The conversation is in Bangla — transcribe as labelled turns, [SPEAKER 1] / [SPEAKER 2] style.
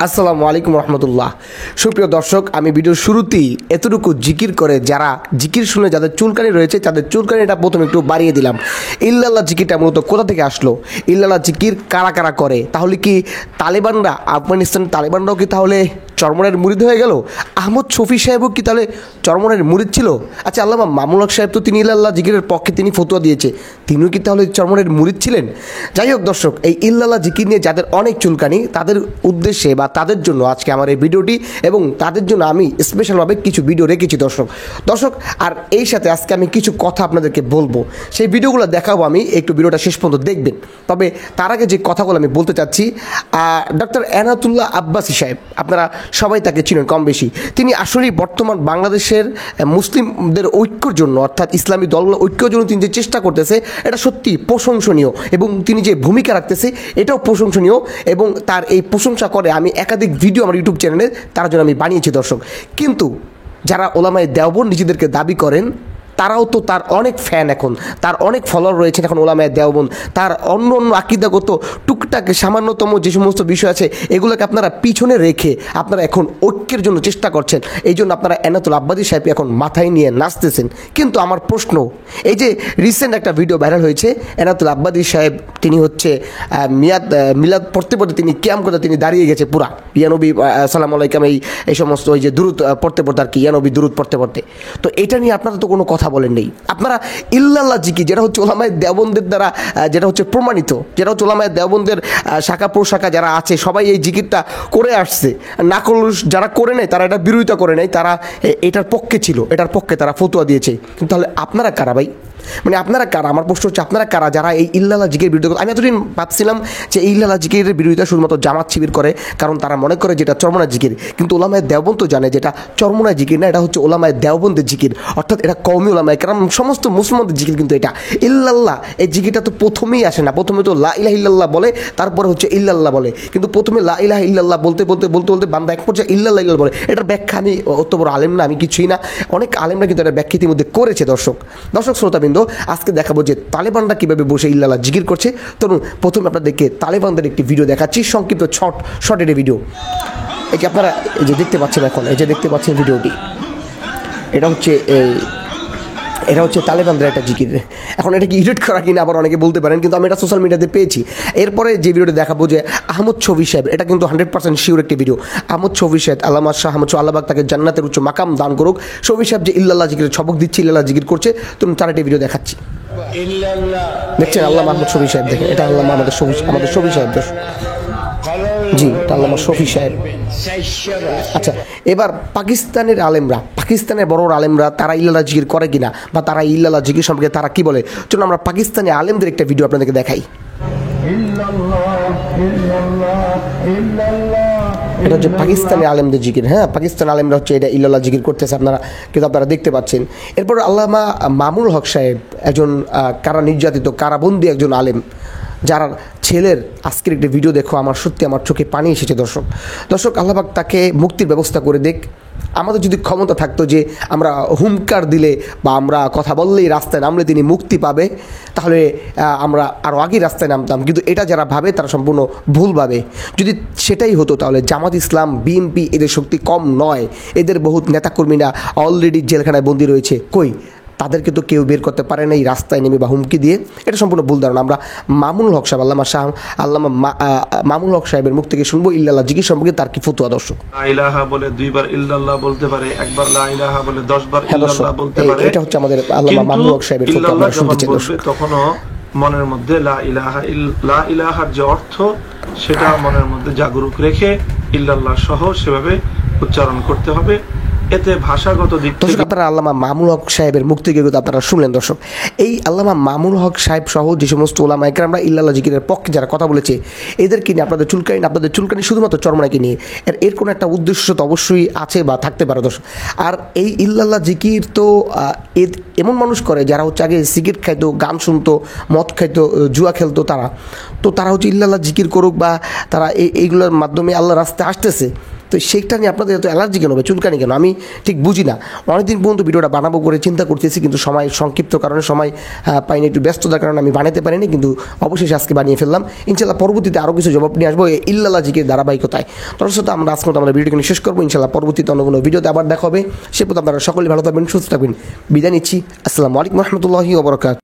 [SPEAKER 1] আসসালামু আলাইকুম রহমতুল্লাহ। সুপ্রিয় দর্শক, আমি ভিডিওর শুরুতেই এতটুকু জিকির করে যারা জিকির শুনে যাদের চুলকানি রয়েছে তাদের চুলকানিটা প্রথমে একটু বাড়িয়ে দিলাম। ইল্লাল্লাহ জিকিরটা মূলত কোথা থেকে আসলো? ইল্লাল্লাহ জিকির কারা কারা করে? তাহলে কি তালেবানরা, আফগানিস্তান তালেবানরাও কি তাহলে চরমনের মুরিদ হয়ে গেল? আহমদ শফি সাহেবও কি তাহলে চরমনের মুরিদ ছিল? আচ্ছা, আল্লামা মামুনুল হক সাহেব তো তিনি ইল্লাল্লাহ জিকিরের পক্ষে তিনি ফতোয়া দিয়েছে, তিনিও কি তাহলে চরমনের মুরিদ ছিলেন? যাই হোক দর্শক, এই ইল্লাল্লাহ জিকির নিয়ে যাদের অনেক চুলকানি তাদের উদ্দেশ্যে বা তাদের জন্য আজকে আমার এই ভিডিওটি, এবং তাদের জন্য আমি স্পেশালভাবে কিছু ভিডিও রেখেছি দর্শক। আর এই সাথে আজকে আমি কিছু কথা আপনাদেরকে বলবো, সেই ভিডিওগুলো দেখাবো আমি, একটু ভিডিওটা শেষ পর্যন্ত দেখবেন। তবে তার আগে যে কথাগুলো আমি বলতে চাচ্ছি, ডক্টর এনায়েতুল্লাহ আব্বাসী সাহেব, আপনারা সবাই তাকে চিনেন কম বেশি। তিনি আসলেই বর্তমান বাংলাদেশের মুসলিমদের ঐক্যর জন্য, অর্থাৎ ইসলামী দলগুলো ঐক্যর জন্য তিনি যে চেষ্টা করতেছে এটা সত্যি প্রশংসনীয়, এবং তিনি যে ভূমিকা রাখতেছে এটাও প্রশংসনীয়, এবং তার এই প্রশংসা করে আমি একাধিক ভিডিও আমার ইউটিউব চ্যানেলে তার জন্য আমি বানিয়েছি দর্শক। কিন্তু যারা ওলামায়ে দেওবন্দ নিজেদেরকে দাবি করেন তারাও তো তার অনেক ফ্যান, এখন তার অনেক ফলোয়ার রয়েছেন এখন ওলামায়ে দেওবন্দ, তার অন্য আকিদাগত টুকটাক সামান্যতম যে সমস্ত বিষয় আছে এগুলোকে আপনারা পিছনে রেখে আপনারা এখন ঐক্যের জন্য চেষ্টা করছেন। এই জন্য আপনারা এনায়েতুল আব্বাসী সাহেবকে এখন মাথায় নিয়ে নাচতেছেন। কিন্তু আমার প্রশ্ন, এই যে রিসেন্ট একটা ভিডিও ভাইরাল হয়েছে, এনায়েতুল আব্বাসী সাহেব তিনি হচ্ছে মিলাদ পড়তে পড়তে তিনি কিয়াম করতে তিনি দাঁড়িয়ে গেছে পুরা, ইয়ানবী সালাম আলাইকুম এই সমস্ত ওই যে দুরুদ পড়তে পড়তে আর কি, ইয়ানবী দুরুদ পড়তে পড়তে। তো এটা নিয়ে আপনারা তো কোনো কথা বলেন নেই। আপনারা ইল্লাল্লাহ জিকির, যেটা হচ্ছে ওলামায়ে দেওবন্দের দ্বারা যেটা হচ্ছে প্রমাণিত, যেটা হচ্ছে ওলামায়ে দেওবন্দের শাখা প্রশাখা যারা আছে সবাই এই জিকিরটা করে আসছে, না করলে যারা করে নেয় তারা এটার বিরোধিতা করে নেয়, তারা এটার পক্ষে ছিল, এটার পক্ষে তারা ফতোয়া দিয়েছে। কিন্তু তাহলে আপনারা কারা ভাই? মানে আপনারা কারা? আমার প্রশ্ন হচ্ছে আপনারা কারা যারা এই ইল্লাল্লাহ জিকির বিরোধিতা? আমি এতদিন ভাবছিলাম যে ইল্লাল্লাহ জিকিরের বিরোধিতা শুধুমাত্র জামাত শিবির করে, কারণ তারা মনে করে যেটা চরমনায় জিকির। কিন্তু ওলামায়ে দেওবন্দ তো জানে যেটা চরমনায় জিকির না, এটা হচ্ছে ওলামায়ে দেওবন্দের জিকির, অর্থাৎ এটা কওমি ওলামায়ে কেরাম সমস্ত মুসলমানদের জিকির। কিন্তু এটা ইল্লাল্লাহ, এই জিকিরটা তো প্রথমেই আসে না, প্রথমে তো লা ইলাহা ইল্লাল্লাহ বলে, তারপরে হচ্ছে ইল্লাল্লাহ বলে। কিন্তু প্রথমে লা ইলাহা ইল্লাল্লাহ বলতে বলতে বলতে বলতে বান্দা এক পর্যায়ে ইল্লাল্লাহ ইল্লাল্লাহ বলে। এটার ব্যাখ্যা আমি অত বড় আলেম না, আমি কিছুই না, অনেক আলেমরা কিন্তু এটার ব্যাখ্যা ইতিমধ্যে করেছে দর্শক শ্রোতাবৃন্দ। আজকে দেখাবো যে তালেবানরা কীভাবে বসে ইল্লাল্লাহ জিকির করছে। তরুণ প্রথমে আপনাদেরকে তালেবানদের একটি ভিডিও দেখাচ্ছি, সংক্ষিপ্ত শর্টের ভিডিও। এই যে আপনারা এই যে দেখতে পাচ্ছেন, এখন এই যে দেখতে পাচ্ছেন ভিডিওটি, এটা হচ্ছে তালেবানদের একটা জিকির। এখন এটা কি এডিট করা কিনা আবার অনেকে বলতে পারেন, কিন্তু আমি এটা সোশ্যাল মিডিয়াতে পেয়েছি। এরপরে যে ভিডিওটা দেখাবো যে আহমদ শফি সাহেব, এটা কিন্তু 100% শিওর একটি ভিডিও। আহমদ শফি সাহেব, আল্লামা শাহ আহমদ শফি আল্লাহ তাকে জান্নাতের উচ্চ মাকাম দান করুক। শফি সাহেব যে ইল্লাল্লাহ জিকিরের সবক দিচ্ছে, ইল্লাল্লাহ জিকির করছে, তুমি চারটি ভিডিও দেখাচ্ছি, দেখছেন আল্লামা আহমদ শফি সাহেব, দেখেন এটা আল্লামা আমাদের শফি সাহেব, জি এটা আল্লামা শফি সাহেব। আচ্ছা, এবার পাকিস্তানের আলেমরা, পাকিস্তানের বড় আলেমরা তারা ইল্লাল্লাহ জিকির করে কিনা, বা তারা ইল্লাল্লাহ জিকির সম্পর্কে তারা কি বলে, চলুন আমরা পাকিস্তানি আলেমদের একটা ভিডিও আপনাদেরকে দেখাই। এটা হচ্ছে পাকিস্তানি আলেমদের জিকির। হ্যাঁ, পাকিস্তান আলেমরা হচ্ছে এটা ইল্লাল্লাহ জিকির করতেছে, আপনারা দেখতে পাচ্ছেন। এরপর আল্লামা মামুনুল হক সাহেব, একজন কারা নির্যাতিত কারাবন্দী একজন আলেম, যার ছেলের আজকের একটি ভিডিও দেখো, আমার সত্যি আমার চোখে পানি এসেছে দর্শক। আল্লাহ পাক তাকে মুক্তির ব্যবস্থা করে দেখ। আমাদের যদি ক্ষমতা থাকতো যে আমরা হুমকার দিলে বা আমরা কথা বললেই রাস্তায় নামলে তিনি মুক্তি পাবে, তাহলে আমরা আরও আগেই রাস্তায় নামতাম। কিন্তু এটা যারা ভাবে তারা সম্পূর্ণ ভুল ভাবে। যদি সেটাই হতো তাহলে জামাত ইসলাম, বিএনপি এদের শক্তি কম নয়, এদের বহুত নেতাকর্মীরা অলরেডি জেলখানায় বন্দী রয়েছে। কই, তাদেরকে তো কেউ বের করতে পারে না এই রাস্তায় নেমে বা হুমকি দিয়ে। এটা সম্পূর্ণ ভুল ধারণা। আমরা মামুনুল হক সাহেব, আল্লামা মামুনুল হক সাহেবের মুখ থেকে শুনবো ইল্লাল্লাহ জিকির সম্পর্কে তার কি ফতোয়া। দর্শক,
[SPEAKER 2] লা ইলাহা বলে 2 বার ইল্লাল্লাহ বলতে পারে, একবার লা ইলাহা বলে 10 বার ইল্লাল্লাহ বলতে পারে।
[SPEAKER 1] এটা হচ্ছে আমাদের আল্লামা মামুনুল হক সাহেবের ফতোয়া, আমরা শুনতে চাই।
[SPEAKER 2] তখনও মনের মধ্যে লা ইলাহার যে অর্থ সেটা মনের মধ্যে জাগরুক রেখে ইল্লাল্লাহ সহ সেভাবে উচ্চারণ করতে হবে। এতে ভাষাগত দিক থেকে
[SPEAKER 1] আপনারা আল্লামা মামুনুল হক সাহেবের মুখ থেকে আপনারা শুনলেন দর্শক। এই আল্লামা মামুনুল হক সাহেব সহ যে সমস্ত ওলামায়ে কেরামরা ইল্লাল্লাহ জিকিরের পক্ষে যারা কথা বলেছে, এদেরকে নিয়ে আপনাদের চুলকানি শুধুমাত্র চরমনাইকে নিয়ে, এর কোনো একটা উদ্দেশ্য তো অবশ্যই আছে বা থাকতে পারে দর্শক। আর এই ইল্লাল্লাহ জিকির তো এমন মানুষ করে যারা হচ্ছে আগে সিগারেট খাইতো, গান শুনতো, মদ খাইতো, জুয়া খেলতো, তারা হচ্ছে ইল্লাল্লাহ জিকির করুক বা তারা এইগুলোর মাধ্যমে আল্লাহ রাস্তায় আসতেছে। তো তো সেইটা নিয়ে আপনাদের এত অ্যালার্জি কেন হবে, চুলকানি কেন, আমি ঠিক বুঝি না। অনেকদিন পর্যন্ত ভিডিওটা বানাবো করে চিন্তা করতেছি, কিন্তু সময় সংক্ষিপ্ত কারণে সময় পাইনি, একটু ব্যস্ততার কারণে আমি বানাতে পারিনি, কিন্তু অবশেষে আজকে বানিয়ে ফেললাম। ইনশাল্লাহ পরবর্তীতে আরও কিছু জবাব নিয়ে আসবো এই ইল্লাল্লাহ জিকির ধারাবাহিকতায়। দর্শক আমরা আজকে আমাদের ভিডিওটি শেষ করবো। ইনশাল্লাহ পরবর্তীতে অন্য কোনো ভিডিওতে আবার দেখা হবে। সে পর্যন্ত আপনারা সকলেই ভালো থাকবেন, সুস্থ থাকবেন। বিদায় নিচ্ছি। আসসালামু আলাইকুম রহমতুল্লাহি ওয়া বারাকাতুহু।